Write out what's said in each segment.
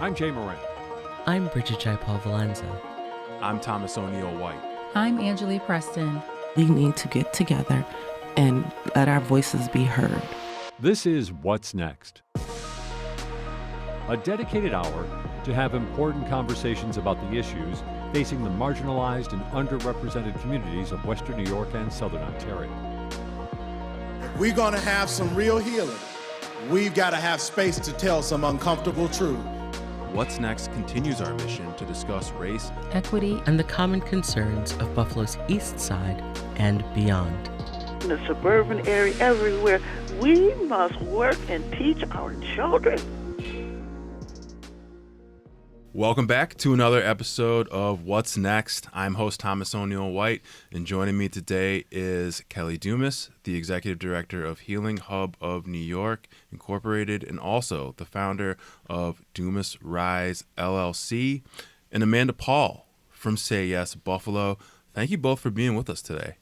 I'm Jay Moran. I'm Bridget Jaipal Valenza. I'm Thomas O'Neill White. I'm Angelique Preston. We need to get together and let our voices be heard. This is What's Next, a dedicated hour to have important conversations about the issues facing the marginalized and underrepresented communities of Western New York and Southern Ontario. We're going to have some real healing. We've got to have space to tell some uncomfortable truth. What's Next continues our mission to discuss race, Equity, And the common concerns of Buffalo's East Side and beyond. In the suburban area, everywhere, we must work and teach our children. Welcome back to another episode of What's Next. I'm host Thomas O'Neill White, and joining me today is Kelly Dumas, the Executive Director of Healing Hub of New York, Incorporated, and also the founder of Dumas Rise, LLC, and Amanda Paul from Say Yes Buffalo. Thank you both for being with us today.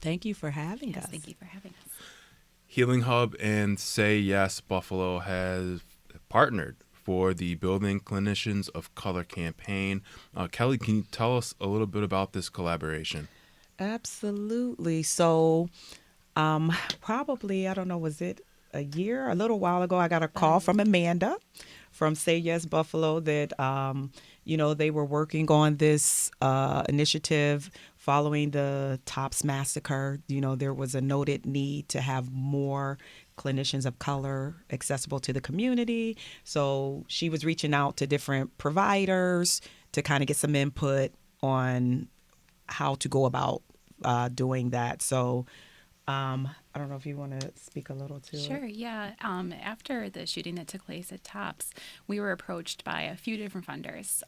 Thank you for having us. Thank you for having us. Healing Hub and Say Yes Buffalo have partnered for the Building Clinicians of Color campaign. Kelly, can you tell us a little bit about this collaboration? Absolutely. So probably, I don't know, was it a little while ago, I got a call from Amanda from Say Yes Buffalo that, they were working on this initiative following the Tops massacre. There was a noted need to have more clinicians of color accessible to the community. So she was reaching out to different providers to kind of get some input on how to go about doing that. So I don't know if you want to speak a little to it. Sure, yeah. After the shooting that took place at Tops, we were approached by a few different funders,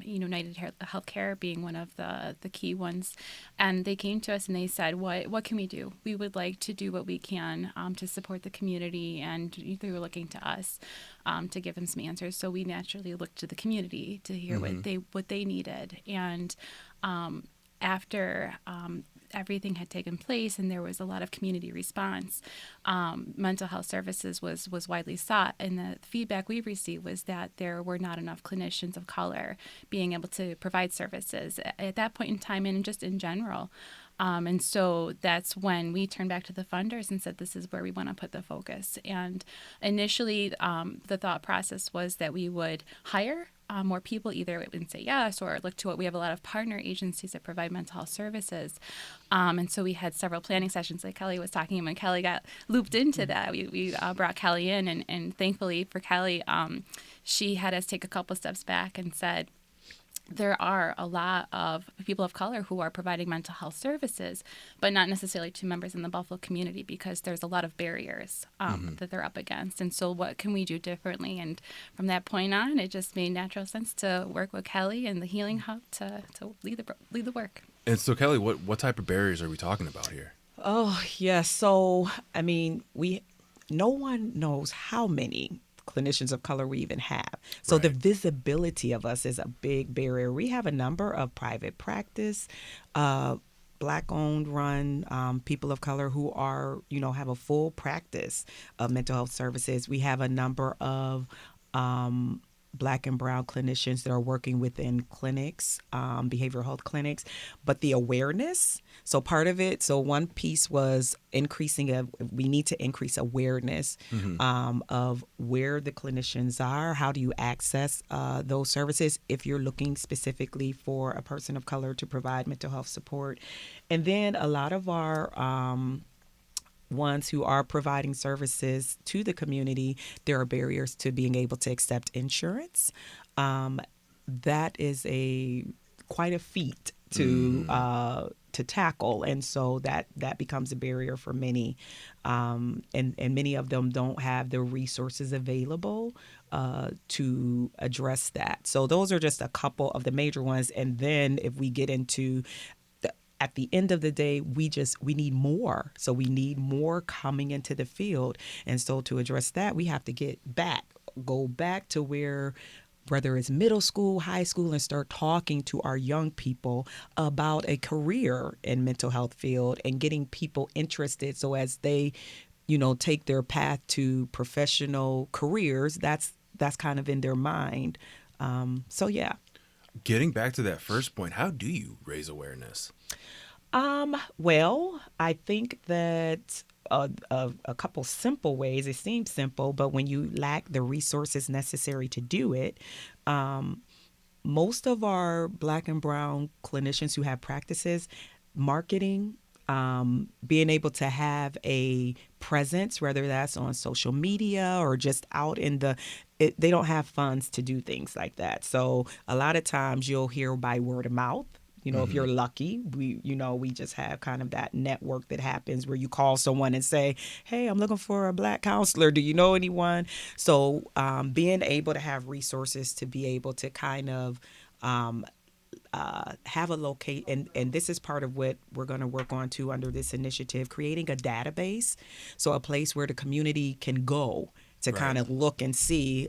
United Healthcare being one of the key ones. And they came to us and they said, what can we do? We would like to do what we can to support the community, and they were looking to us to give them some answers. So we naturally looked to the community to hear what they needed. And after everything had taken place and there was a lot of community response, mental health services was widely sought, and the feedback we received was that there were not enough clinicians of color being able to provide services at that point in time and just in general. And so that's when we turned back to the funders and said, this is where we want to put the focus. And initially, the thought process was that we would hire more people, either in Say Yes or look to what we have a lot of partner agencies that provide mental health services. And so we had several planning sessions like Kelly was talking about. Kelly got looped into that. We brought Kelly in, and thankfully for Kelly, she had us take a couple steps back and said, there are a lot of people of color who are providing mental health services, but not necessarily to members in the Buffalo community, because there's a lot of barriers that they're up against. And so what can we do differently? And from that point on, it just made natural sense to work with Kelly and the Healing Hub to lead the work. And so, Kelly, what type of barriers are we talking about here? Oh, yes. So, no one knows how many clinicians of color we even have. So the visibility of us is a big barrier. We have a number of private practice, Black-owned run people of color who are, have a full practice of mental health services. We have a number of Black and brown clinicians that are working within clinics, behavioral health clinics, but the awareness. So part of it, one piece was we need to increase awareness of where the clinicians are. How do you access those services if you're looking specifically for a person of color to provide mental health support? And then a lot of our ones who are providing services to the community, there are barriers to being able to accept insurance. That is quite a feat to tackle, and so that becomes a barrier for many, and many of them don't have the resources available to address that. So those are just a couple of the major ones, and then if we get into at the end of the day, we need more. So we need more coming into the field. And so to address that, we have to go back to where, whether it's middle school, high school, and start talking to our young people about a career in mental health field and getting people interested. So as they, take their path to professional careers, that's that's kind of in their mind. So yeah. Getting back to that first point, how do you raise awareness? Well, I think that a couple simple ways. It seems simple, but when you lack the resources necessary to do it, most of our Black and Brown clinicians who have practices, marketing, being able to have a presence, whether that's on social media or just out in they don't have funds to do things like that. So a lot of times you'll hear by word of mouth. If you're lucky, we just have kind of that network that happens where you call someone and say, hey, I'm looking for a Black counselor. Do you know anyone? So being able to have resources to be able to kind of have a locate, and this is part of what we're going to work on too under this initiative, creating a database. So a place where the community can go to kind of look and see,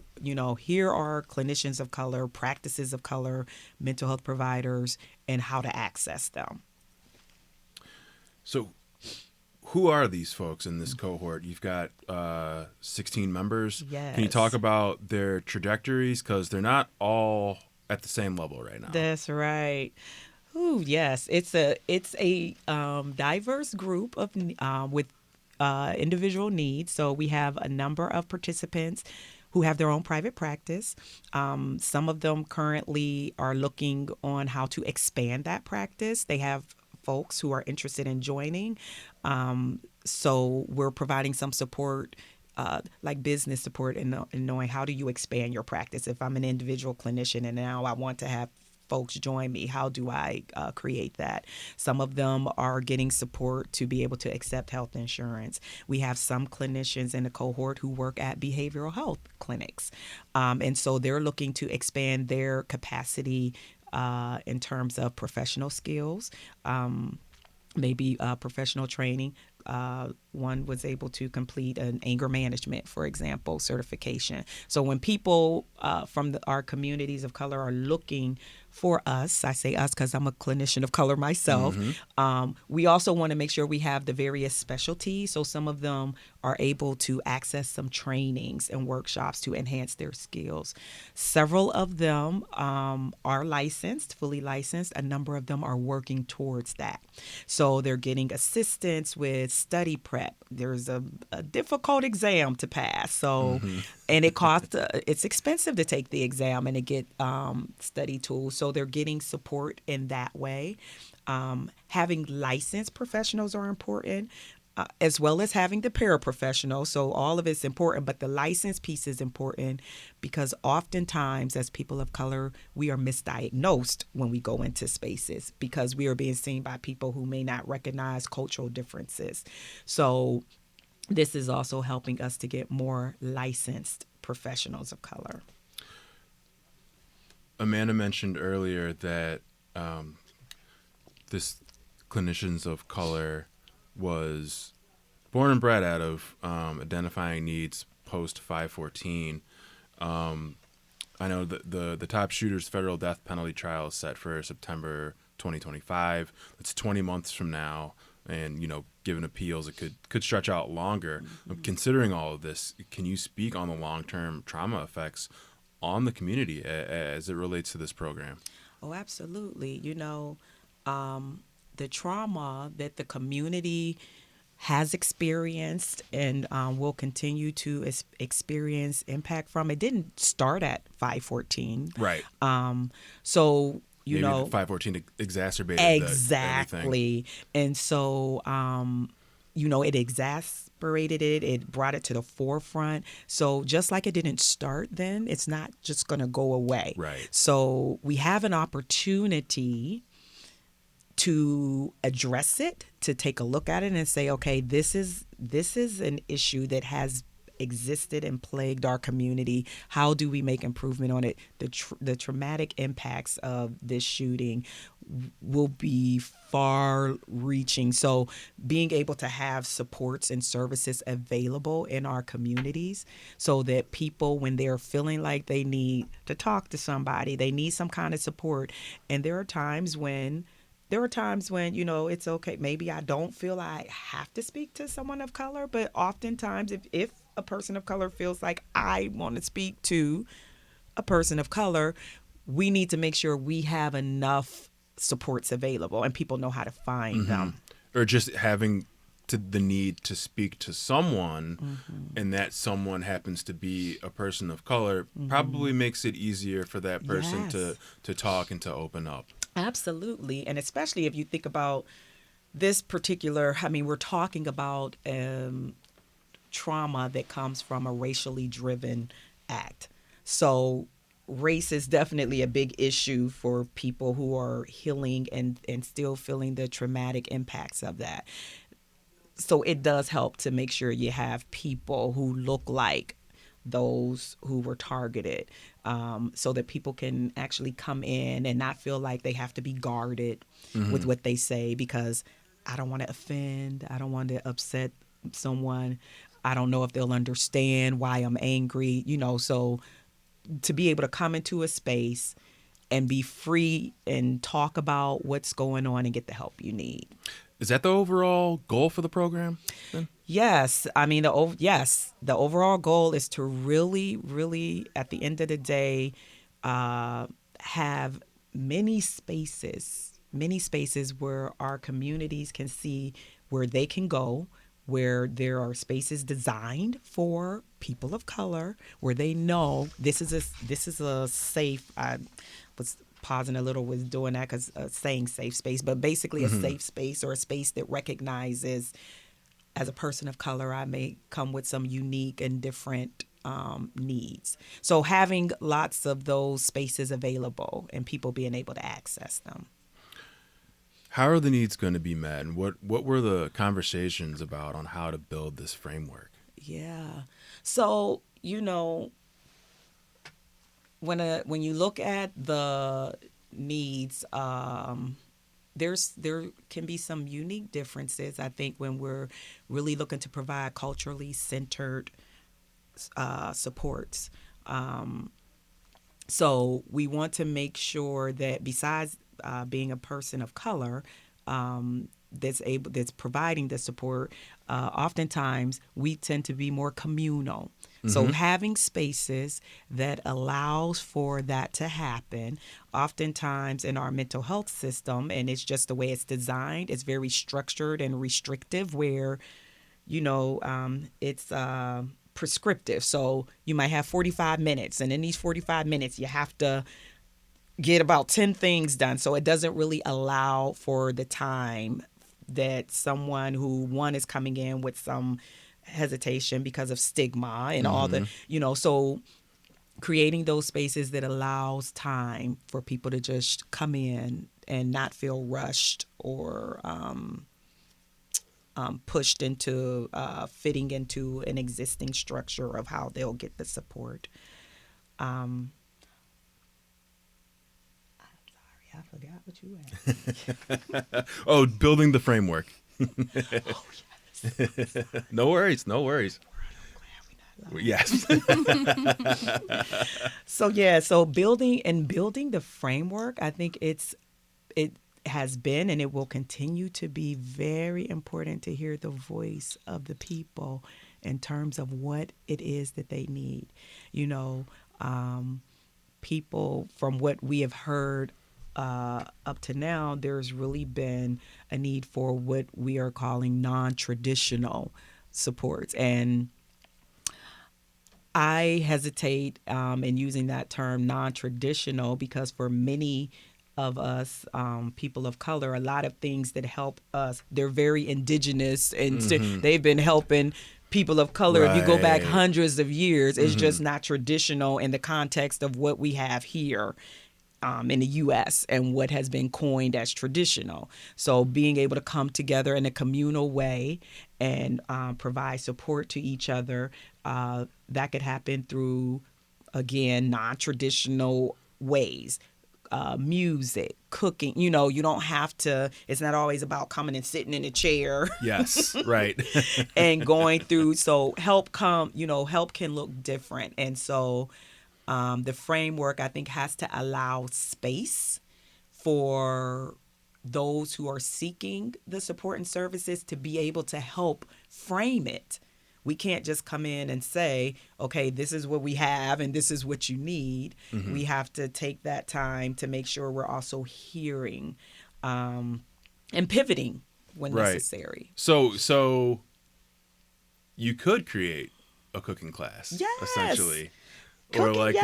here are clinicians of color, practices of color, mental health providers, and how to access them. So who are these folks in this cohort? You've got 16 members. Yes. Can you talk about their trajectories? Because they're not all at the same level right now. That's right. Ooh, yes. It's a diverse group of with individual needs. So we have a number of participants who have their own private practice. Some of them currently are looking on how to expand that practice. They have folks who are interested in joining. So we're providing some support, like business support in knowing how do you expand your practice. If I'm an individual clinician and now I want to have folks join me, how do I create that? Some of them are getting support to be able to accept health insurance. We have some clinicians in the cohort who work at behavioral health clinics. And so they're looking to expand their capacity in terms of professional skills, maybe professional training. One was able to complete an anger management, for example, certification. So when people from our communities of color are looking for us, I say us because I'm a clinician of color myself, we also want to make sure we have the various specialties. So some of them are able to access some trainings and workshops to enhance their skills. Several of them are licensed, fully licensed. A number of them are working towards that. So they're getting assistance with study prep. There's a difficult exam to pass. So, and it costs, it's expensive to take the exam and to get study tools. So they're getting support in that way. Having licensed professionals are important. As well as having the paraprofessional. So all of it's important, but the license piece is important because oftentimes as people of color, we are misdiagnosed when we go into spaces because we are being seen by people who may not recognize cultural differences. So this is also helping us to get more licensed professionals of color. Amanda mentioned earlier that this Clinicians of Color was born and bred out of identifying needs post 514. I know that the top shooter's federal death penalty trial is set for September 2025. It's 20 months from now, and given appeals, it could stretch out longer. Considering all of this, can you speak on the long-term trauma effects on the community as it relates to this program? Oh, absolutely. The trauma that the community has experienced and will continue to experience impact from, it didn't start at 514. Right. So, Maybe 514 exacerbated exactly. And so, it exasperated it. It brought it to the forefront. So just like it didn't start then, it's not just going to go away. Right. So we have an opportunity to address it, to take a look at it and say, okay, this is an issue that has existed and plagued our community. How do we make improvement on it? The traumatic impacts of this shooting will be far-reaching. So being able to have supports and services available in our communities so that people, when they're feeling like they need to talk to somebody, they need some kind of support. And there are times when it's okay. Maybe I don't feel I have to speak to someone of color, but oftentimes if a person of color feels like I want to speak to a person of color, we need to make sure we have enough supports available and people know how to find them. Or just having the need to speak to someone, and that someone happens to be a person of color, probably makes it easier for that person to talk and to open up. Absolutely. And especially if you think about this particular, I mean, we're talking about trauma that comes from a racially driven act. So race is definitely a big issue for people who are healing and still feeling the traumatic impacts of that. So it does help to make sure you have people who look like those who were targeted, so that people can actually come in and not feel like they have to be guarded with what they say, because I don't want to offend, I don't want to upset someone, I don't know if they'll understand why I'm angry, so to be able to come into a space and be free and talk about what's going on and get the help you need. Is that the overall goal for the program then? Yes. I mean, the overall goal is to really, really, at the end of the day, have many spaces where our communities can see where they can go, where there are spaces designed for people of color, where they know this is a safe. I was pausing a little with doing that because saying safe space, but basically a safe space or a space that recognizes, as a person of color, I may come with some unique and different needs. So having lots of those spaces available and people being able to access them. How are the needs going to be met, and what were the conversations about on how to build this framework? Yeah. So, when you look at the needs, there can be some unique differences, I think, when we're really looking to provide culturally centered supports. So we want to make sure that besides being a person of color that's providing the support, oftentimes we tend to be more communal. So having spaces that allows for that to happen, oftentimes in our mental health system, and it's just the way it's designed, it's very structured and restrictive where, it's prescriptive. So you might have 45 minutes, and in these 45 minutes, you have to get about 10 things done. So it doesn't really allow for the time that someone who, one, is coming in with some hesitation because of stigma and all the, so creating those spaces that allows time for people to just come in and not feel rushed or pushed into fitting into an existing structure of how they'll get the support. I'm sorry, I forgot what you asked. Oh, building the framework. Oh, yes. No worries. Yes. So building the framework, I think it has been and it will continue to be very important to hear the voice of the people in terms of what it is that they need. People, from what we have heard up to now, there's really been a need for what we are calling non-traditional supports. And I hesitate in using that term non-traditional because for many of us, people of color, a lot of things that help us, they're very indigenous and they've been helping people of color. Right. If you go back hundreds of years, it's just not traditional in the context of what we have here in the U.S. and what has been coined as traditional. So being able to come together in a communal way and provide support to each other, that could happen through, again, non-traditional ways. Music, cooking, you don't have to, it's not always about coming and sitting in a chair. Yes, right. And going through, so help can look different. And so the framework, I think, has to allow space for those who are seeking the support and services to be able to help frame it we can't just come in and say, okay, this is what we have and this is what you need. We have to take that time to make sure we're also hearing and pivoting when necessary. So you could create a cooking class, essentially. Or like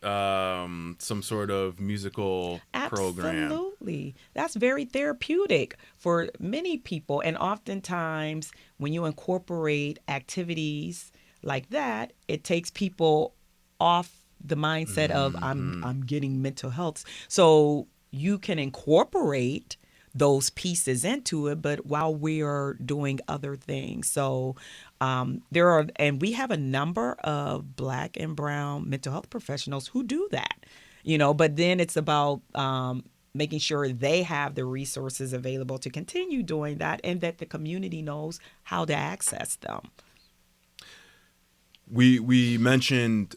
some sort of musical program. Absolutely. That's very therapeutic for many people. And oftentimes when you incorporate activities like that, it takes people off the mindset of I'm getting mental health. So you can incorporate those pieces into it, but while we are doing other things. So and we have a number of Black and brown mental health professionals who do that, but then it's about making sure they have the resources available to continue doing that and that the community knows how to access them. We mentioned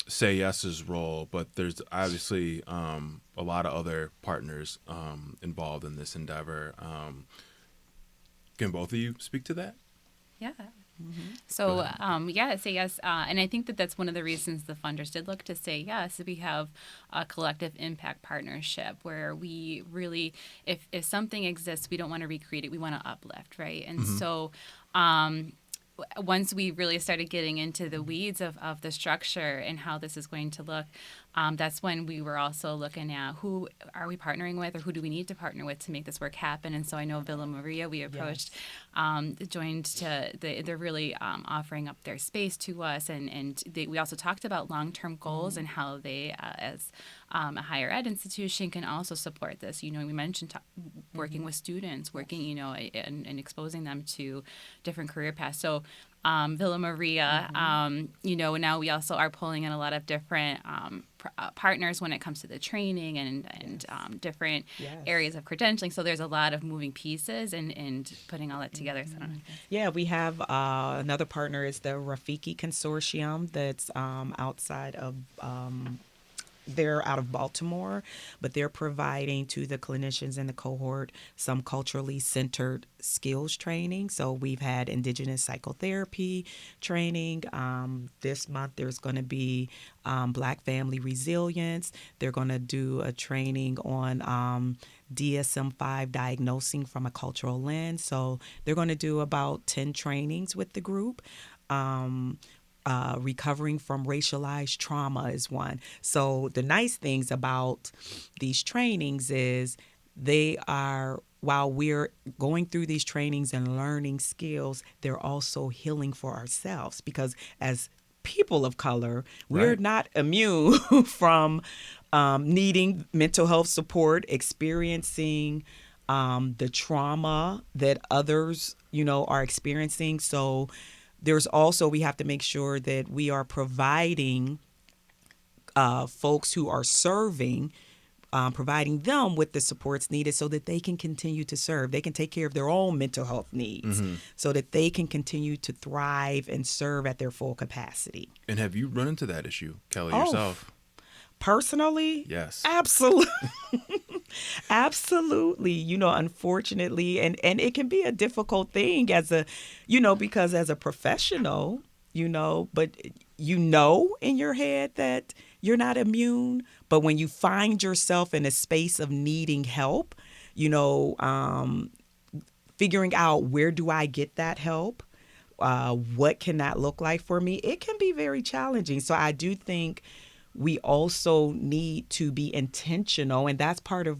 Say Yes's role, but there's obviously a lot of other partners involved in this endeavor. Can both of you speak to that? Yeah. So, Say Yes. And I think that's one of the reasons the funders did look to Say Yes. We have a collective impact partnership where we really, if something exists, we don't want to recreate it. We want to uplift, right? And so once we really started getting into the weeds of the structure and how this is going to look, that's when we were also looking at who are we partnering with or who do we need to partner with to make this work happen. And so I know Villa Maria, we approached, joined to, they're really offering up their space to us. And we also talked about long-term goals and how they, as a higher ed institution, can also support this. We mentioned working with students, working, and exposing them to different career paths. So Villa Maria, now we also are pulling in a lot of different partners when it comes to the training and different areas of credentialing. So there's a lot of moving pieces and putting all that together. So I don't know. Yeah, we have another partner is the Rafiki Consortium that's outside of they're out of Baltimore, but they're providing to the clinicians in the cohort some culturally centered skills training. So we've had indigenous psychotherapy training. This month there's going to be Black family resilience. They're going to do a training on DSM-5 diagnosing from a cultural lens. So they're going to do about 10 trainings with the group. Recovering from racialized trauma is one. So the nice things about these trainings is they are, while we're going through these trainings and learning skills, they're also healing for ourselves, because as people of color, we're not immune from needing mental health support, experiencing the trauma that others, are experiencing. So there's also, we have to make sure that we are providing folks who are serving, providing them with the supports needed so that they can continue to serve. They can take care of their own mental health needs so that they can continue to thrive and serve at their full capacity. And have you run into that issue, Kelly, yourself? Personally? Yes. Absolutely. Absolutely. Unfortunately, and it can be a difficult thing as a, because as a professional, but in your head that you're not immune. But when you find yourself in a space of needing help, figuring out where do I get that help? What can that look like for me? It can be very challenging. So I do think we also need to be intentional, and that's part of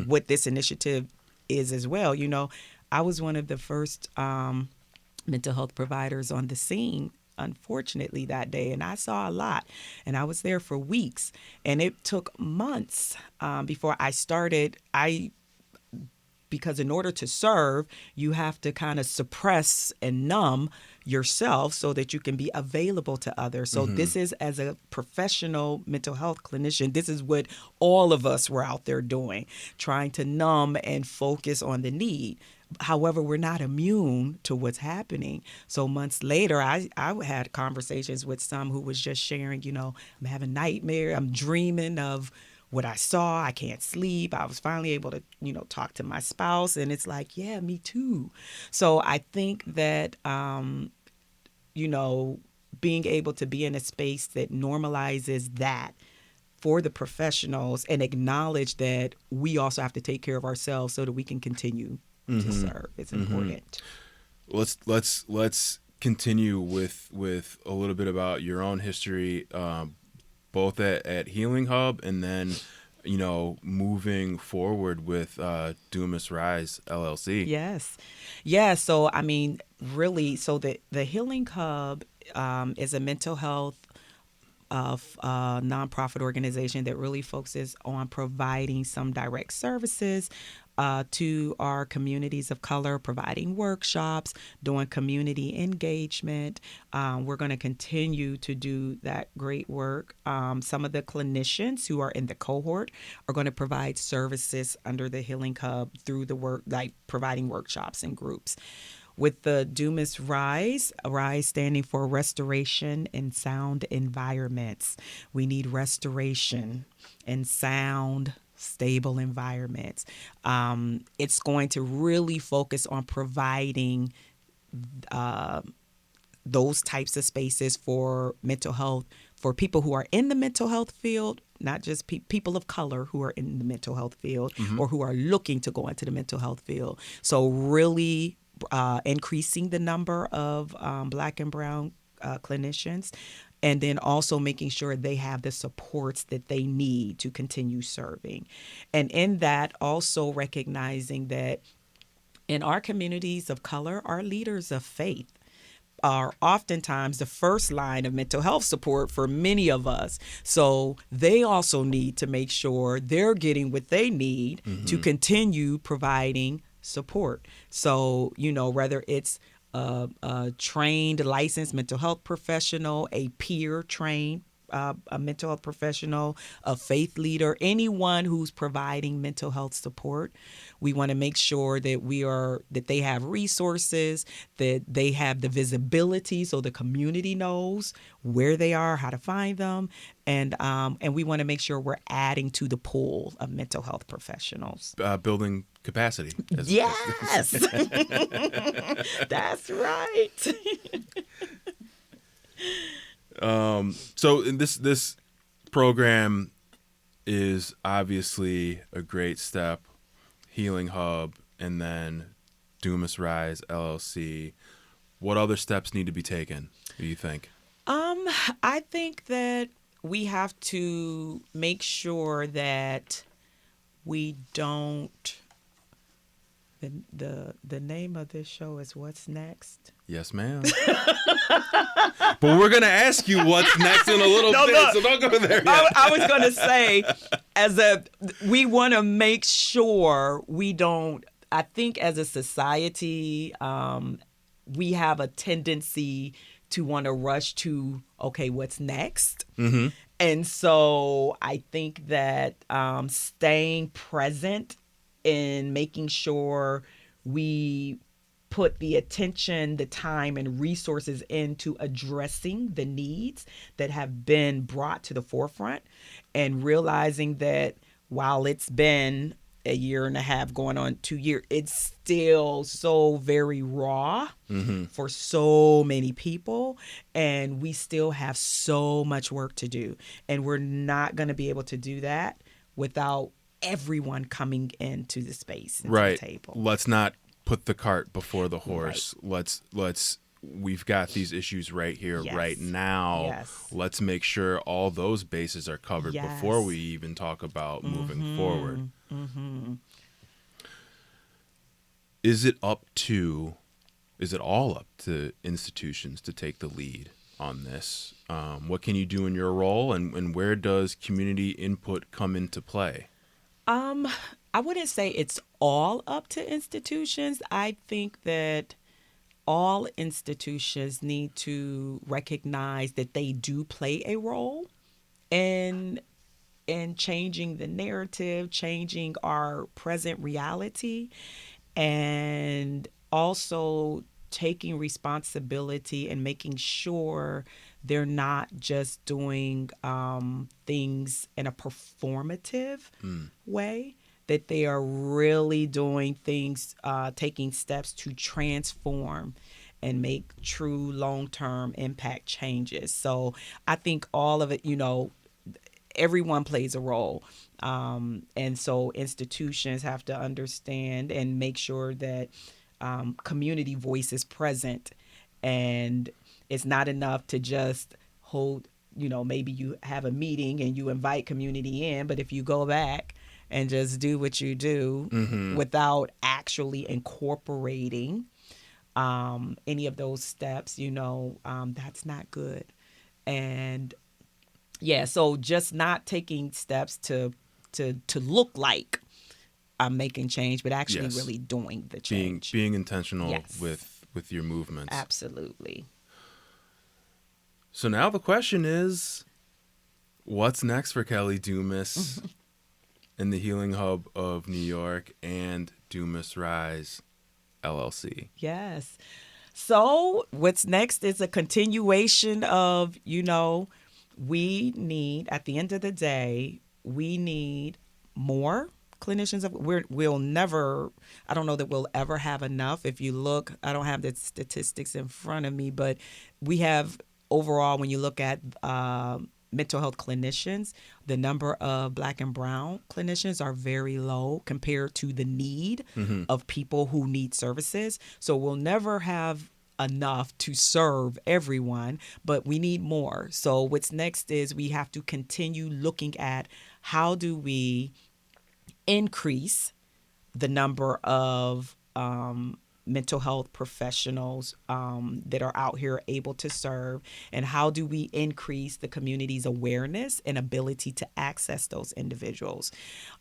what this initiative is as well. I was one of the first mental health providers on the scene, unfortunately, that day, and I saw a lot, and I was there for weeks, and it took months before I started. Because in order to serve, you have to kind of suppress and numb yourself so that you can be available to others. So this is, as a professional mental health clinician, this is what all of us were out there doing, trying to numb and focus on the need. However, we're not immune to what's happening. So months later, I had conversations with some who was just sharing, I'm having nightmares. I'm dreaming of what I saw. I can't sleep. I was finally able to, talk to my spouse, and it's like, yeah, me too. So I think that, being able to be in a space that normalizes that for the professionals and acknowledge that we also have to take care of ourselves so that we can continue to serve is important. Let's continue with a little bit about your own history, both at Healing Hub and then moving forward with Dumas Rise LLC. Yes. Yeah. So, I mean, really, so the Healing Hub is a mental health nonprofit organization that really focuses on providing some direct services to our communities of color, providing workshops, doing community engagement. We're going to continue to do that great work. Some of the clinicians who are in the cohort are going to provide services under the Healing Hub through the work, like providing workshops and groups. With the Dumas Rise standing for Restoration in Sound Environments. We need restoration in sound, stable environments. It's going to really focus on providing those types of spaces for mental health, for people who are in the mental health field, not just people of color who are in the mental health field or who are looking to go into the mental health field. So really increasing the number of Black and brown clinicians, and then also making sure they have the supports that they need to continue serving. And in that, also recognizing that in our communities of color, our leaders of faith are oftentimes the first line of mental health support for many of us. So they also need to make sure they're getting what they need to continue providing support. So, whether it's a trained, licensed mental health professional, a peer trained a mental health professional, a faith leader, anyone who's providing mental health support, we want to make sure that that they have resources, that they have the visibility so the community knows where they are, how to find them, and we want to make sure we're adding to the pool of mental health professionals. Building capacity. Yes, that's right. So this program is obviously a great step. Healing Hub and then Dumas Rise LLC. What other steps need to be taken, do you think? I think that we have to make sure that we don't. The name of this show is What's Next? Yes, ma'am. But we're going to ask you what's next in a little bit, so don't go there yet. I was going to say, we want to make sure we don't, I think as a society, we have a tendency to want to rush to, okay, what's next? Mm-hmm. And so I think that staying present in making sure we put the attention, the time, and resources into addressing the needs that have been brought to the forefront, and realizing that while it's been a year and a half going on 2 years, it's still so very raw for so many people, and we still have so much work to do, and we're not going to be able to do that without everyone coming into the space, into the table. Let's not put the cart before the horse. Let's we've got these issues right here, right now. Yes. Let's make sure all those bases are covered before we even talk about moving forward. Is it all up to institutions to take the lead on this? What can you do in your role, and where does community input come into play? I wouldn't say it's all up to institutions. I think that all institutions need to recognize that they do play a role in changing the narrative, changing our present reality, and also taking responsibility and making sure they're not just doing things in a performative way, that they are really doing things, taking steps to transform and make true long-term impact changes. So I think all of it, everyone plays a role. And so institutions have to understand and make sure that community voice is present. And it's not enough to just hold, maybe you have a meeting and you invite community in, but if you go back and just do what you do without actually incorporating any of those steps, that's not good. And so just not taking steps to look like I'm making change, but actually really doing the change. Being intentional with your movements. Absolutely. So now the question is, what's next for Kelly Dumas in the Healing Hub of New York and Dumas Rise LLC? Yes. So what's next is a continuation of, we need, at the end of the day, we need more clinicians. We'll never, I don't know that we'll ever have enough. If you look, I don't have the statistics in front of me, but we have overall, when you look at mental health clinicians, the number of Black and Brown clinicians are very low compared to the need of people who need services. So we'll never have enough to serve everyone, but we need more. So what's next is we have to continue looking at how do we increase the number of mental health professionals that are out here able to serve, and how do we increase the community's awareness and ability to access those individuals.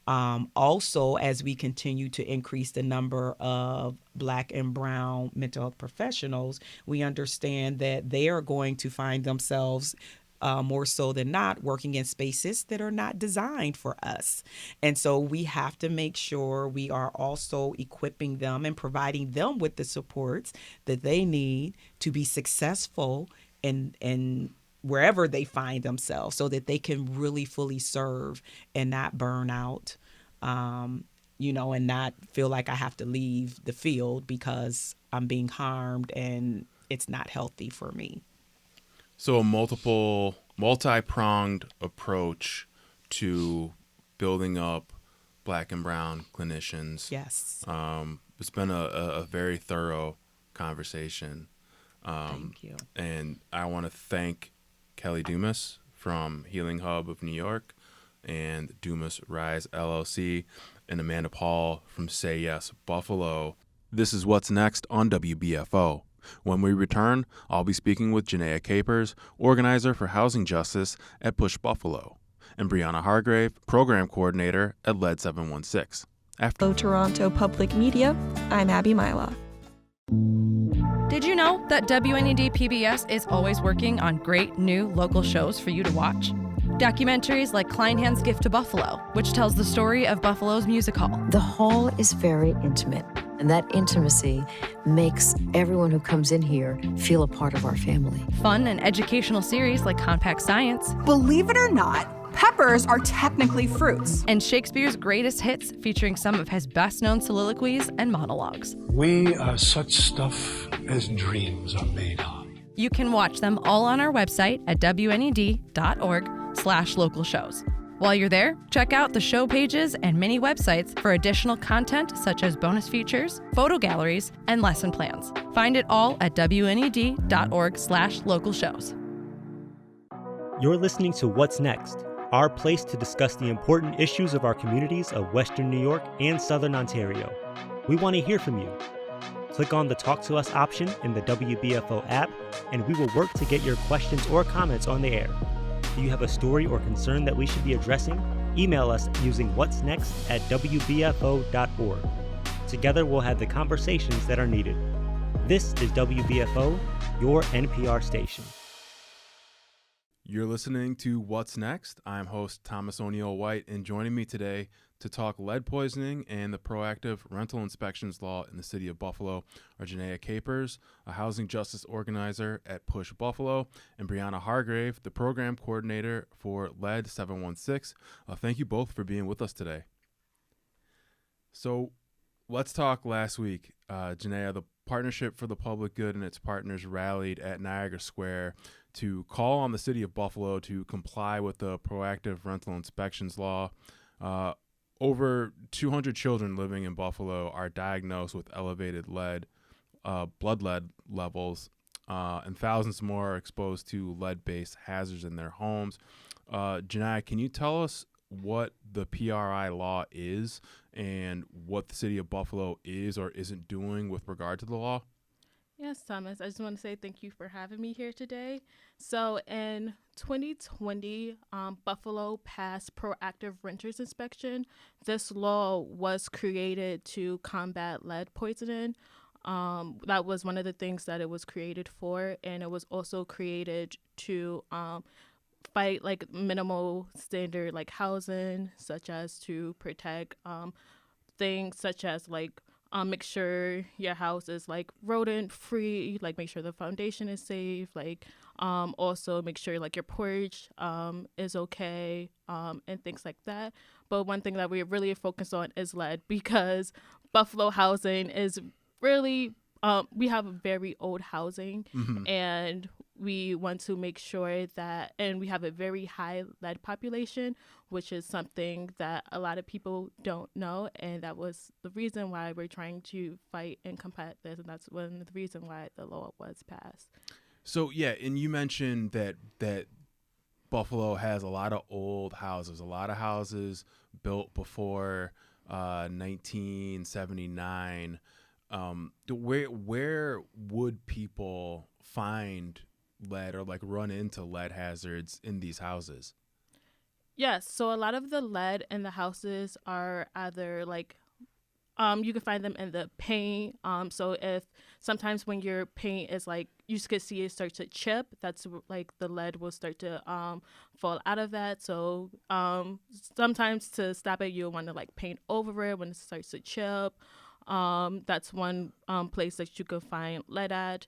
Also, as we continue to increase the number of Black and Brown mental health professionals, we understand that they are going to find themselves more so than not working in spaces that are not designed for us. And so we have to make sure we are also equipping them and providing them with the supports that they need to be successful in wherever they find themselves, so that they can really fully serve and not burn out, and not feel like I have to leave the field because I'm being harmed and it's not healthy for me. So a multi-pronged approach to building up Black and Brown clinicians. Yes. It's been a very thorough conversation. Thank you. And I want to thank Kelly Dumas from Healing Hub of New York and Dumas Rise LLC, and Amanda Paul from Say Yes Buffalo. This is What's Next on WBFO. When we return, I'll be speaking with Janayia Capers, organizer for housing justice at Push Buffalo, and Breana Hargrave, program coordinator at LED 716. Hello, Toronto Public Media. I'm Abby Myla. Did you know that WNED PBS is always working on great new local shows for you to watch? Documentaries like Kleinhand's Gift to Buffalo, which tells the story of Buffalo's music hall. The hall is very intimate, and that intimacy makes everyone who comes in here feel a part of our family. Fun and educational series like Compact Science. Believe it or not, peppers are technically fruits. And Shakespeare's greatest hits, featuring some of his best-known soliloquies and monologues. We are such stuff as dreams are made of. You can watch them all on our website at wned.org/local shows. While you're there, check out the show pages and mini websites for additional content such as bonus features, photo galleries, and lesson plans. Find it all at wned.org/local shows. You're listening to What's Next, our place to discuss the important issues of our communities of Western New York and Southern Ontario. We want to hear from you. Click on the Talk to Us option in the WBFO app, and we will work to get your questions or comments on the air. Do you have a story or concern that we should be addressing? Email us using whatsnext@wbfo.org. Together we'll have the conversations that are needed. This is WBFO, your NPR station. You're listening to What's Next? I'm host Thomas O'Neill White, and joining me today to talk lead poisoning and the proactive rental inspections law in the city of Buffalo are Janayia Capers, a housing justice organizer at Push Buffalo, and Breana Hargrave, the program coordinator for Lead 716. Thank you both for being with us today. So let's talk last week. Janayia, the Partnership for the Public Good and its partners rallied at Niagara Square to call on the city of Buffalo to comply with the proactive rental inspections law. Over 200 children living in Buffalo are diagnosed with elevated lead, blood lead levels, and thousands more are exposed to lead-based hazards in their homes. Janayia, can you tell us what the PRI law is and what the city of Buffalo is or isn't doing with regard to the law? Yes, Thomas. I just want to say thank you for having me here today. So in 2020, Buffalo passed proactive renters inspection. This law was created to combat lead poisoning. That was one of the things that it was created for, and it was also created to fight like minimal standard like housing, such as to protect things such as like make sure your house is like rodent free, like make sure the foundation is safe, like also make sure like your porch is okay, and things like that. But one thing that we really focus on is lead, because Buffalo housing is really we have a very old housing, and we want to make sure that, and we have a very high lead population, which is something that a lot of people don't know, and that was the reason why we're trying to fight and combat this, and that's one of the reasons why the law was passed. So yeah, and you mentioned that Buffalo has a lot of old houses, a lot of houses built before 1979. Where would people find lead or like run into lead hazards in these houses? Yes, so a lot of the lead in the houses are either like you can find them in the paint. So if sometimes when your paint is like, you could see it start to chip, that's like the lead will start to fall out of that. So sometimes to stop it, you'll want to like paint over it when it starts to chip. That's one place that you can find lead at.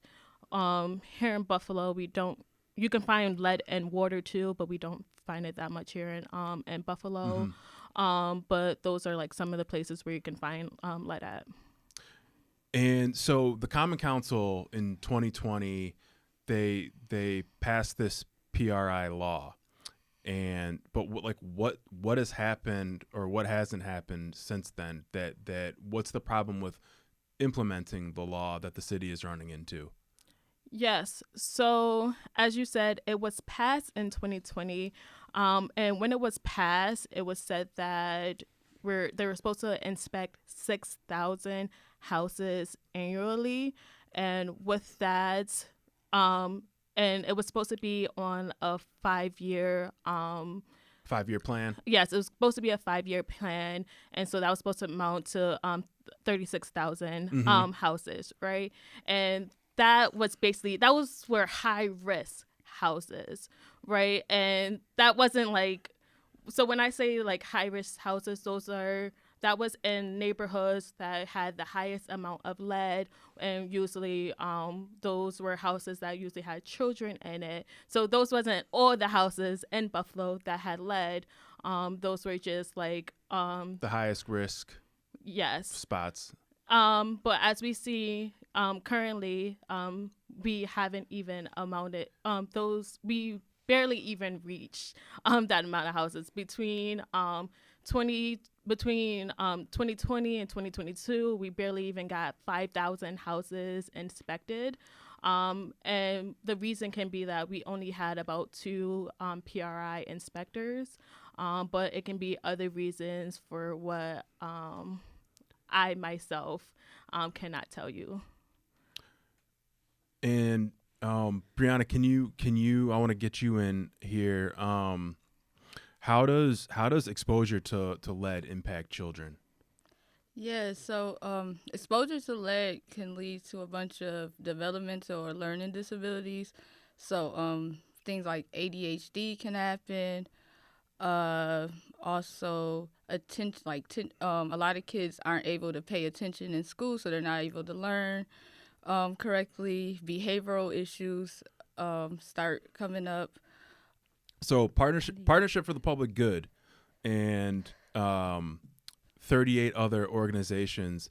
Here in Buffalo, you can find lead in water too, but we don't find it that much here in Buffalo. But those are like some of the places where you can find lead at. And so the Common Council in 2020, they passed this PRI law. But what has happened or what hasn't happened since then? That what's the problem with implementing the law that the city is running into? Yes. So as you said, it was passed in 2020. And when it was passed, it was said that they were supposed to inspect 6,000 houses annually. And with that, and it was supposed to be on a 5-year 5-year plan? Yes, it was supposed to be a 5-year plan. And so that was supposed to amount to 36,000 houses, right? And that was where high risk houses, right? And that wasn't like, so when I say like high risk houses, that was in neighborhoods that had the highest amount of lead, and usually those were houses that usually had children in it. So those wasn't all the houses in Buffalo that had lead. Those were just like the highest risk spots. But as we see currently, we haven't even amounted we barely even reached that amount of houses between 2020 and 2022. We barely even got 5,000 houses inspected. And the reason can be that we only had about 2 PRI inspectors, but it can be other reasons for what I myself cannot tell you. And Breana, can you? I want to get you in here. How does exposure to lead impact children? Yeah, so exposure to lead can lead to a bunch of developmental or learning disabilities. So things like ADHD can happen. Also attention, a lot of kids aren't able to pay attention in school, so they're not able to learn correctly. Behavioral issues start coming up. So partnership for the public good, and 38 other organizations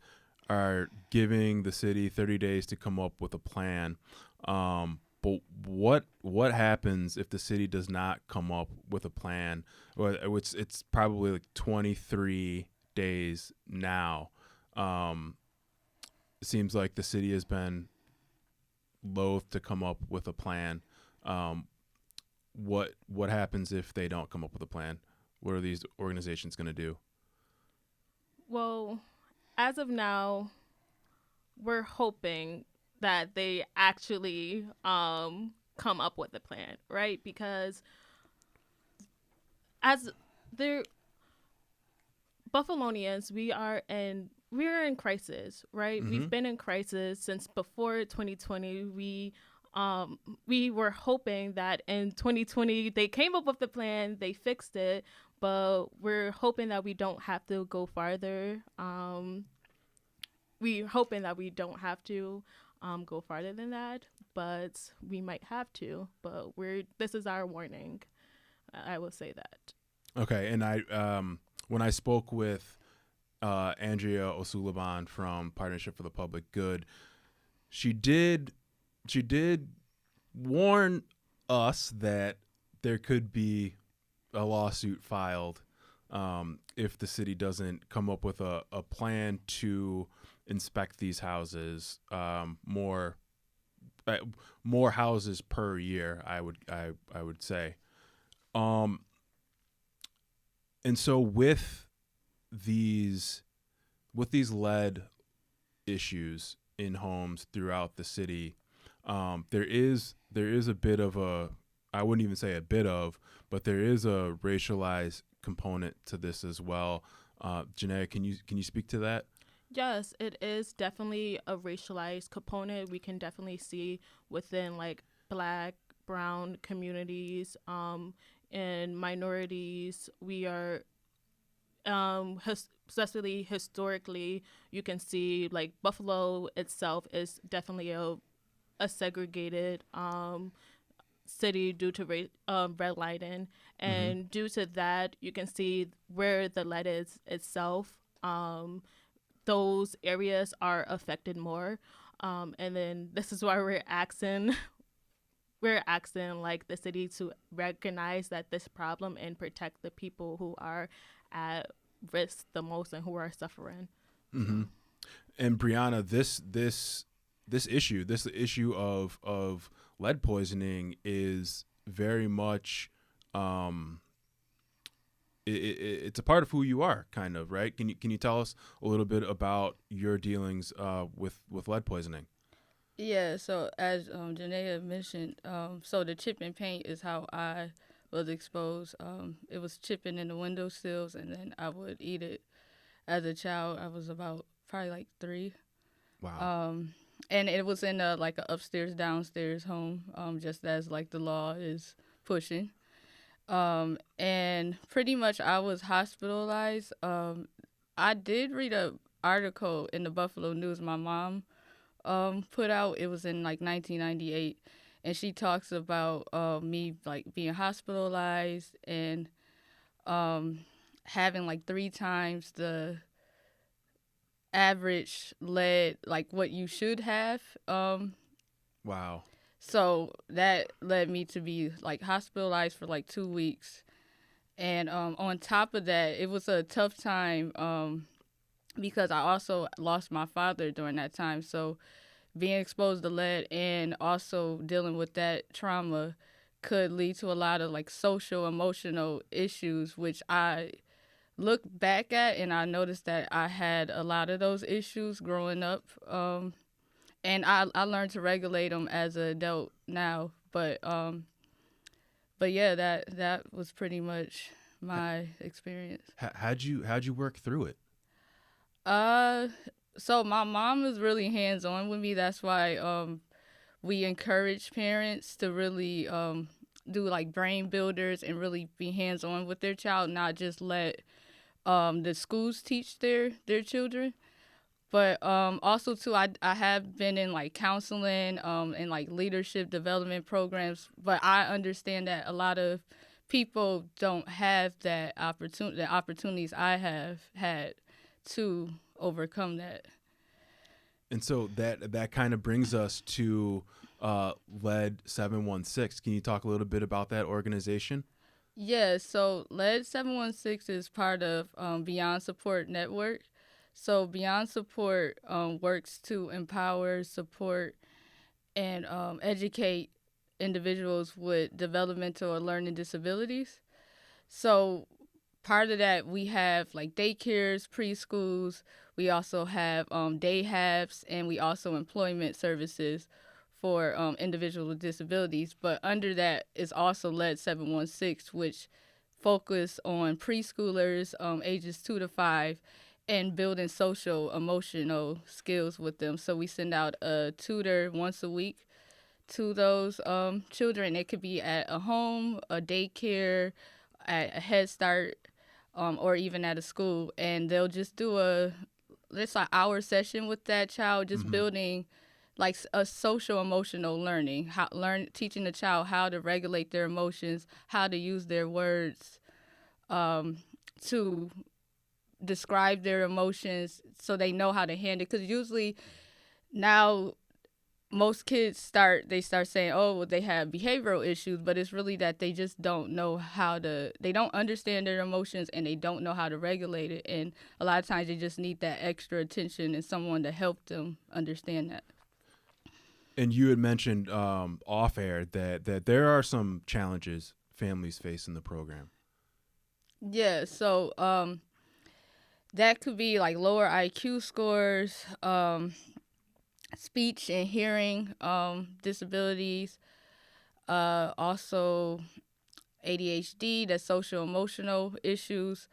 are giving the city 30 days to come up with a plan. But what happens if the city does not come up with a plan? Or it's probably like 23 days now. It seems like the city has been loath to come up with a plan. What happens if they don't come up with a plan? What are these organizations going to do? Well, as of now, we're hoping that they actually come up with a plan, right? Because as they're Buffalonians, we're in crisis, right? Mm-hmm. We've been in crisis since before 2020. We were hoping that in 2020 they came up with the plan, they fixed it, but we're hoping that we don't have to go farther. We're hoping that we don't have to go farther than that, but we might have to. But this is our warning. I will say that. Okay, and I when I spoke with Andrea O'Sullivan from Partnership for the Public Good, she did warn us that there could be a lawsuit filed if the city doesn't come up with a plan to inspect these houses more houses per year. I would say, and so with these lead issues in homes throughout the city, there is a bit of a, I wouldn't even say a bit of, but there is a racialized component to this as well. Janayia, can you speak to that? Yes, it is definitely a racialized component. We can definitely see within like Black, brown communities, and minorities. We are, especially historically, you can see like Buffalo itself is definitely a segregated city due to redlining, and due to that, you can see where the lead is itself. Those areas are affected more, and then this is why we're asking like the city to recognize that this problem and protect the people who are at risk the most and who are suffering. Mm-hmm. And Breana, this issue of lead poisoning is very much it's a part of who you are, kind of, right? Can you tell us a little bit about your dealings with lead poisoning? Yeah, so as Janayia mentioned, so the chip and paint is how I was exposed. It was chipping in the windowsills, and then I would eat it. As a child, I was about probably like 3. Wow. And it was in a upstairs, downstairs home, just as like the law is pushing. And pretty much I was hospitalized. I did read an article in the Buffalo News my mom put out. It was in like 1998, and she talks about me like being hospitalized and having like 3 times the average lead, like what you should have. Wow. So that led me to be like hospitalized for like 2 weeks. And on top of that, it was a tough time because I also lost my father during that time. So being exposed to lead and also dealing with that trauma could lead to a lot of like social, emotional issues, which I look back at and I noticed that I had a lot of those issues growing up. And I learned to regulate them as an adult now. But yeah, that was pretty much my experience. How'd you work through it? So my mom was really hands-on with me. That's why we encourage parents to really do like brain builders and really be hands-on with their child, not just let the schools teach their children. But also too, I have been in like counseling and like leadership development programs, but I understand that a lot of people don't have that opportunity, the opportunities I have had to overcome that. And so that kind of brings us to LED 716. Can you talk a little bit about that organization? Yeah, so LED 716 is part of Beyond Support Network. So Beyond Support works to empower, support, and educate individuals with developmental or learning disabilities. So part of that, we have like daycares, preschools. We also have day habs, and we also employment services for individuals with disabilities. But under that is also LED 716, which focus on preschoolers ages 2 to 5 and building social emotional skills with them. So we send out a tutor once a week to those children. It could be at a home, a daycare, at a Head Start, or even at a school, and they'll just do it's an hour session with that child, just building like a social emotional learning, teaching the child how to regulate their emotions, how to use their words to describe their emotions so they know how to handle it. Because usually now most kids start saying, oh, well, they have behavioral issues, but it's really that they just don't know they don't understand their emotions and they don't know how to regulate it. And a lot of times they just need that extra attention and someone to help them understand that. And you had mentioned off air that there are some challenges families face in the program. Yeah, so that could be like lower IQ scores, speech and hearing disabilities, also ADHD, that's social emotional issues.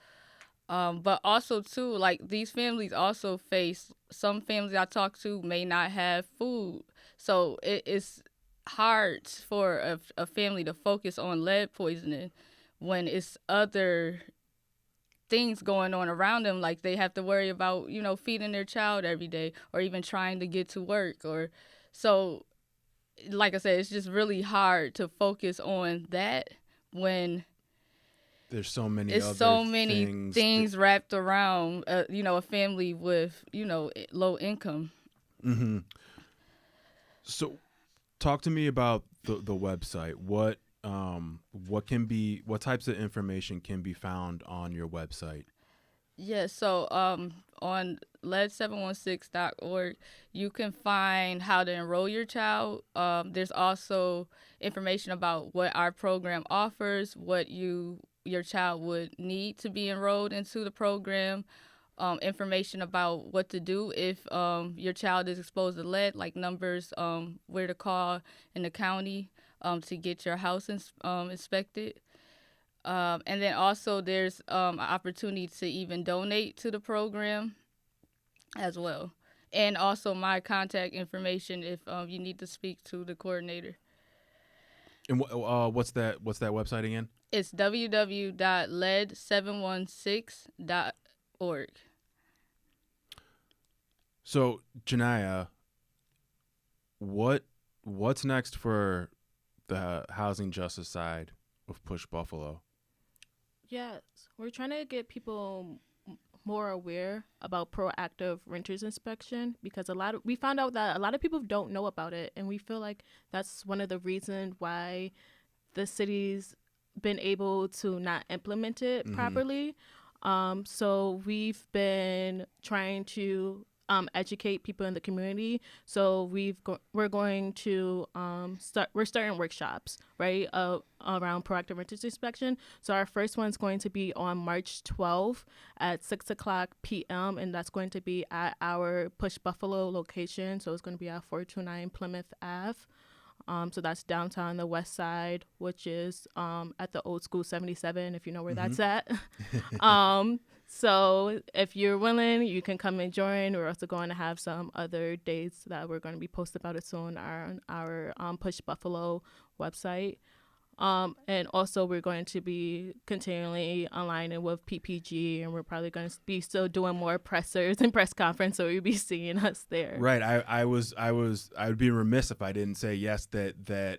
But also too, like these families also face, some families I talk to may not have food. So it's hard for a family to focus on lead poisoning when it's other things going on around them, like they have to worry about, feeding their child every day or even trying to get to work. So like I said, it's just really hard to focus on that when there's so many things wrapped around a family with low income. Mm-hmm. So talk to me about the website. What types of information can be found on your website? Yeah, so on led716.org, you can find how to enroll your child. There's also information about what our program offers, what your child would need to be enrolled into the program, information about what to do if your child is exposed to lead, like numbers, where to call in the county to get your house inspected. And then also there's an opportunity to even donate to the program as well. And also my contact information if you need to speak to the coordinator. And what's that website again? It's www.led716.org. So, Janayia, what's next for the housing justice side of Push Buffalo? Yes, we're trying to get people more aware about proactive renters inspection because we found out that a lot of people don't know about it, and we feel like that's one of the reasons why the city's been able to not implement it properly. So we've been trying to educate people in the community. So we're going to we're starting workshops, right, around proactive renters inspection. So our first one's going to be on March 12th at 6:00 p.m. and that's going to be at our Push Buffalo location. So it's going to be at 429 Plymouth Ave. So that's downtown, the west side, which is at the old school 77, if you know where that's at. So if you're willing, you can come and join. We're also going to have some other dates that we're going to be posting about it soon on our Push Buffalo website. And also we're going to be continually aligning with PPG, and we're probably going to be still doing more pressers and press conference, so you'll be seeing us there. Right. I would be remiss if I didn't say yes that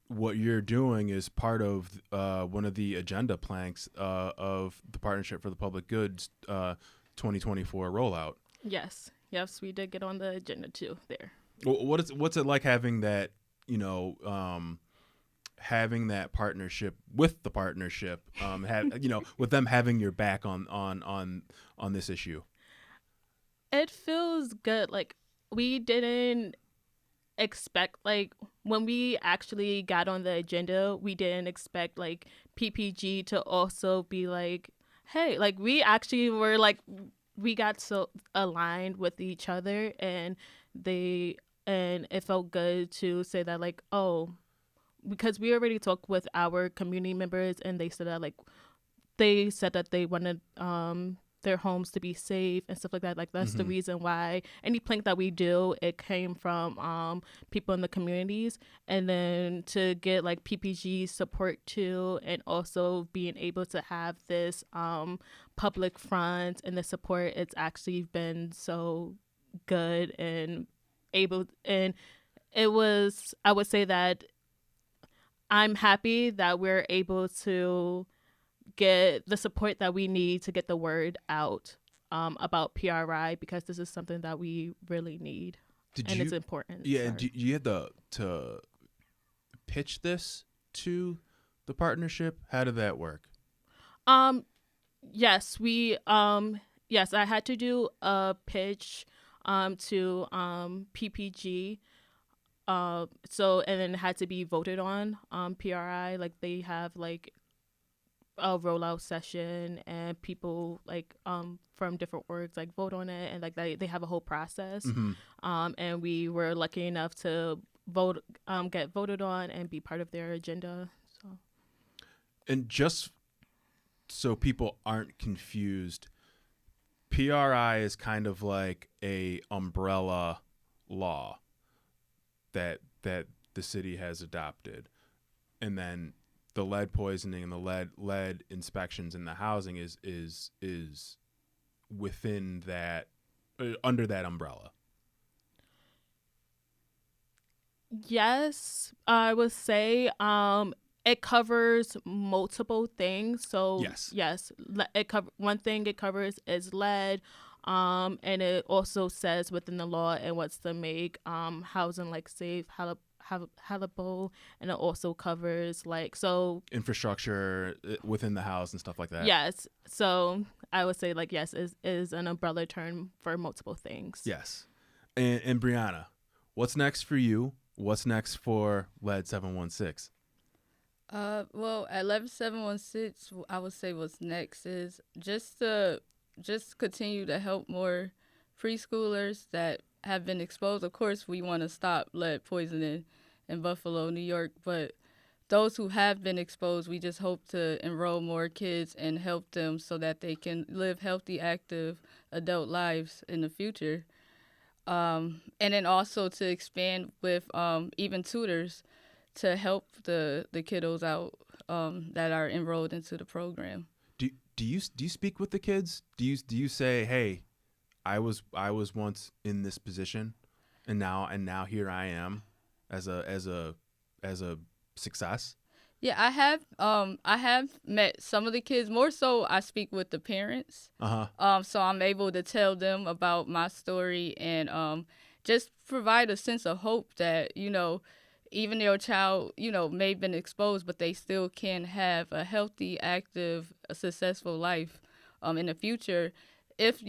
what you're doing is part of one of the agenda planks of the Partnership for the Public Goods 2024 rollout. Yes, we did get on the agenda too there. What's it like having that, having that partnership with the partnership, with them having your back on this issue? It feels good. Like, we didn't expect, like, when we actually got on the agenda, we didn't expect, like, PPG to also be like, hey, like, we actually were like, we got so aligned with each other, and it felt good to say that, like, oh, because we already talked with our community members, and they said that they wanted their homes to be safe and stuff like that. Like, that's the reason why any plank that we do, it came from people in the communities. And then to get like PPG support too, and also being able to have this public front and the support, it's actually been so good and able. And it was, I would say that I'm happy that we're able to get the support that we need to get the word out about PRI, because this is something that we really need. It's important. Yeah, and you had to pitch this to the partnership? How did that work? Yes, I had to do a pitch to PPG. And then it had to be voted on PRI. Like, they have like a rollout session, and people like from different orgs like vote on it, and like they have a whole process. And we were lucky enough to get voted on and be part of their agenda. So, and just so people aren't confused, PRI is kind of like a umbrella law that the city has adopted, and then the lead poisoning and the lead inspections in the housing is within that, under that umbrella. Yes, I would say it covers multiple things. So yes, one thing it covers is lead. And it also says within the law and what's to make housing like safe, habitable, and it also covers like infrastructure within the house and stuff like that. Yes, so I would say like yes is an umbrella term for multiple things. Yes, and Breana, what's next for you? What's next for Lead 716? Well, at Lead 716, I would say what's next is just continue to help more preschoolers that have been exposed. Of course, we want to stop lead poisoning in Buffalo, New York, but those who have been exposed, we just hope to enroll more kids and help them so that they can live healthy, active adult lives in the future. And then also to expand with even tutors to help the kiddos out that are enrolled into the program. Do you speak with the kids? Do you say, hey, I was once in this position, and now here I am as a success? Yeah, I have met some of the kids. More so, I speak with the parents. So I'm able to tell them about my story and just provide a sense of hope that even your child, may have been exposed, but they still can have a healthy, active, successful life in the future if,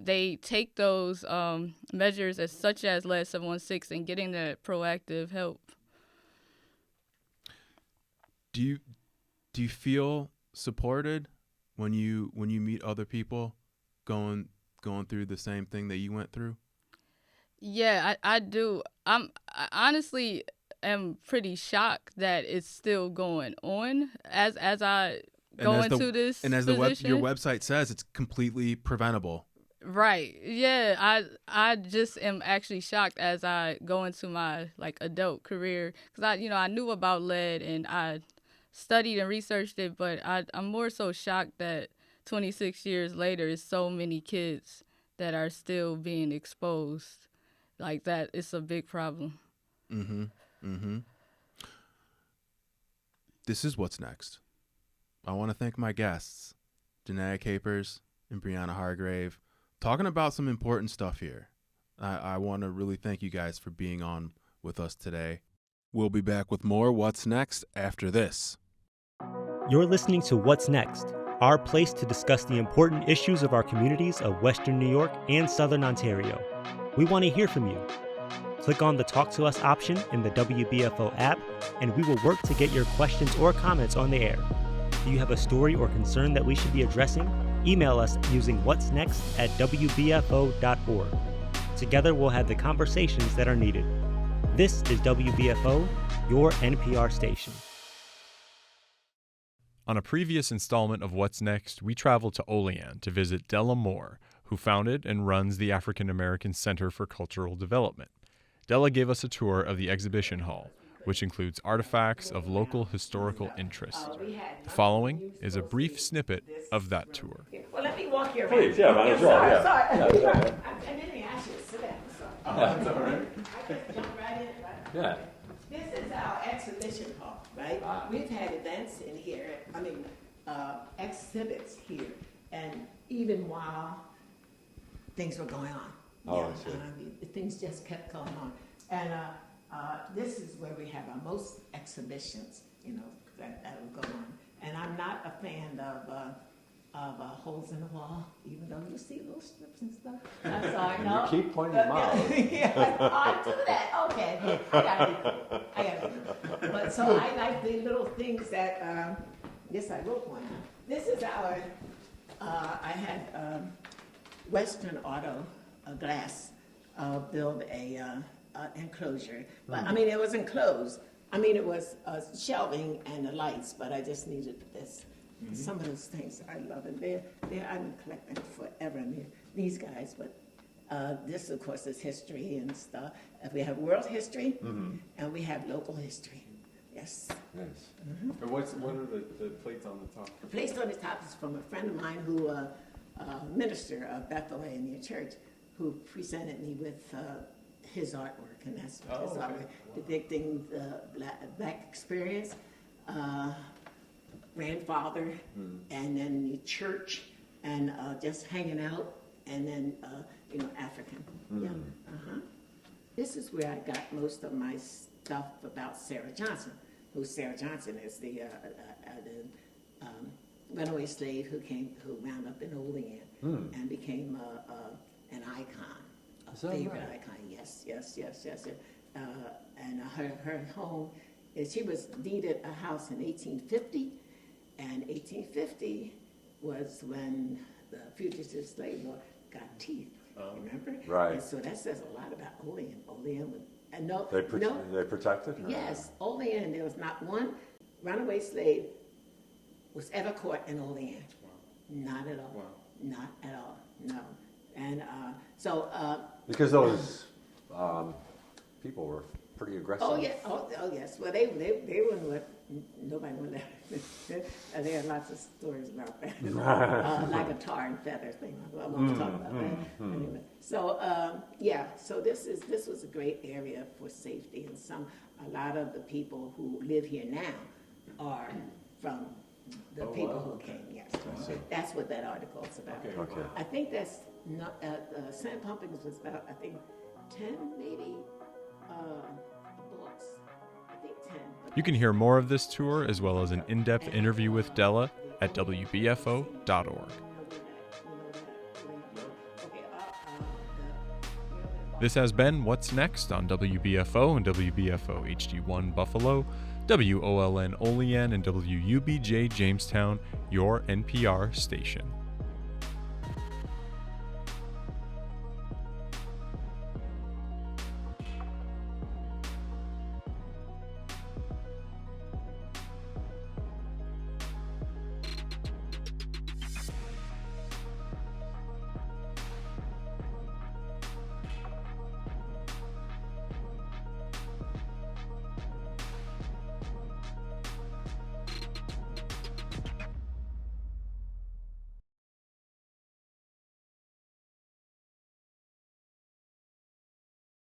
they take those measures such as Lead 716 and getting that proactive help. Do you feel supported when you meet other people going through the same thing that you went through? Yeah, I do. I honestly am pretty shocked that it's still going on as I go into this. And as position. your website says, it's completely preventable. Right. Yeah. I just am actually shocked as I go into my adult career, because I knew about lead and I studied and researched it, but I'm more so shocked that 26 years later is so many kids that are still being exposed like that. It's a big problem. This is What's Next. I want to thank my guests, Janayia Capers and Breana Hargrave, talking about some important stuff here. I want to really thank you guys for being on with us today. We'll be back with more What's Next after this. You're listening to What's Next, our place to discuss the important issues of our communities of Western New York and Southern Ontario. We want to hear from you. Click on the Talk to Us option in the WBFO app, and we will work to get your questions or comments on the air. Do you have a story or concern that we should be addressing? Email us using whatsnext@wbfo.org. Together, we'll have the conversations that are needed. This is WBFO, your NPR station. On a previous installment of What's Next, we traveled to Olean to visit Della Moore, who founded and runs the African American Center for Cultural Development. Della gave us a tour of the exhibition hall, which includes artifacts of local historical interest. The following is a brief snippet of that tour. Well, let me walk you around. Please, yeah, might as well. Yeah. Sorry. Yeah, I didn't ask you to sit down. Sorry. That's all right. I just jump right in. Right? Yeah. This is our exhibition hall, right? We've had events in here, exhibits here, and even while things were going on. Oh, I see. Things just kept going on. And this is where we have our most exhibitions, that will go on. And I'm not a fan of holes in the wall, even though you see little strips and stuff. I'm sorry, no. You keep pointing them out. Yeah, I'll do that. Okay, I got it. But so I like the little things that, this I will point out. This is our, I had Western Auto Glass build a enclosure. But I mean, it was enclosed. I mean, it was shelving and the lights, but I just needed this. Mm-hmm. Some of those things I love, and I've been collecting forever. I mean, these guys, but this, of course, is history and stuff. We have world history, and we have local history. Yes. Nice. And what are the plates on the top? The plates on the top is from a friend of mine who, minister of Bethel in your church, who presented me with his artwork, and that's his artwork depicting the black experience, grandfather, and then the church, and just hanging out, and then African. Yeah. This is where I got most of my stuff about Sarah Johnson, Sarah Johnson is the runaway slave who wound up in Olean and became an icon, a favorite icon. Yes. And her home, she was deeded a house in 1850, and 1850 was when the fugitive slave law got teeth. Remember? Right. And so that says a lot about Olean. They protected her? Yes, Olean. There was not one runaway slave was ever caught in Olean. Wow. Not at all. Wow. Not at all. No. And because those people were pretty aggressive. Oh yeah. Oh yes. Well, they wouldn't let nobody would let. There are lots of stories about that, like a tar and feather thing. I won't talk about that anyway. So So this was a great area for safety, and a lot of the people who live here now are from the people who came. Yes. That's what that article is about. Okay. I think that's not St. Pumpkins was about 10 maybe books. I think 10. You can hear more of this tour as well as an in-depth interview with Della at WBFO.org. This has been What's Next on WBFO and WBFO HD1 Buffalo, WOLN Olean, and WUBJ Jamestown, your NPR station.